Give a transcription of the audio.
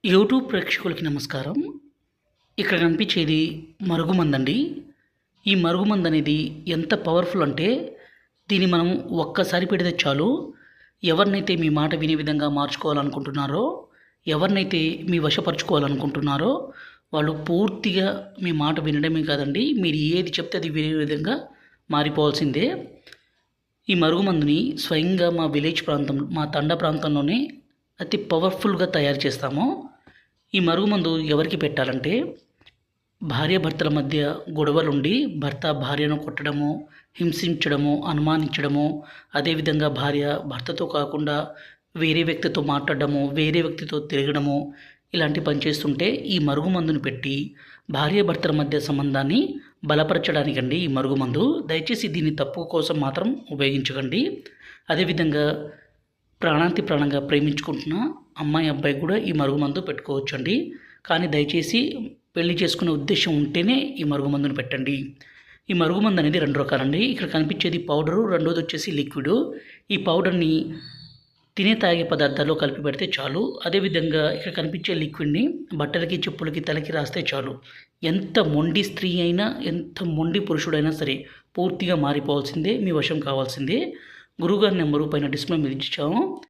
YouTube ప్రేక్షకులకి నమస్కారం. ఇక్కడ కనిపించేది మరుగుమందండి. ఈ మరుగుమందనేది ఎంత పవర్‌ఫుల్ అంటే, దీన్ని మనం ఒక్కసారి పెడితే చాలు, ఎవరినైతే మీ మాట వినే విధంగా మార్చుకోవాలనుకుంటున్నారో, ఎవరినైతే మీ వశపరుచుకోవాలనుకుంటున్నారో, వాళ్ళు పూర్తిగా మీ మాట వినడమే కాదండి, మీరు ఏది చెప్తే అది వినే విధంగా మారిపోవాల్సిందే. ఈ మరుగుమందుని స్వయంగా మా విలేజ్ ప్రాంతం, మా తండా ప్రాంతంలోనే అతి పవర్‌ఫుల్‌గా తయారు చేస్తాము. ఈ మరుగుమందు ఎవరికి పెట్టాలంటే, భార్యాభర్తల మధ్య గొడవలుండి భర్త భార్యను కొట్టడము, హింసించడము, అనుమానించడము, అదేవిధంగా భార్య భర్తతో కాకుండా వేరే వ్యక్తితో మాట్లాడడము, వేరే వ్యక్తితో తిరగడము, ఇలాంటి పని చేస్తుంటే ఈ మరుగుమందుని పెట్టి భార్యాభర్తల మధ్య సంబంధాన్ని బలపరచడానికండి ఈ మరుగుమందు. దయచేసి దీన్ని తప్పు కోసం మాత్రం ఉపయోగించకండి. అదేవిధంగా ప్రాణాంతి ప్రాణంగా ప్రేమించుకుంటున్న అమ్మాయి, అబ్బాయి కూడా ఈ మరుగుమందు పెట్టుకోవచ్చండి. కానీ దయచేసి పెళ్లి చేసుకునే ఉద్దేశం ఉంటేనే ఈ మరుగుమందుని పెట్టండి. ఈ మరుగుమందు అనేది 2 రకాలండి. ఇక్కడ కనిపించేది పౌడరు, రెండోది వచ్చేసి లిక్విడు. ఈ పౌడర్‌ని తినే తాగే పదార్థాల్లో కలిపి పెడితే చాలు. అదేవిధంగా ఇక్కడ కనిపించే లిక్విడ్‌ని బట్టలకి, చెప్పులకి, తలకి రాస్తే చాలు. ఎంత మొండి స్త్రీ అయినా, ఎంత మొండి పురుషుడైనా సరే పూర్తిగా మారిపోవాల్సిందే, మీ వశం కావాల్సిందే. గురువుగారి నెంబరు పైన డిస్ప్లే మీద ఇచ్చాము.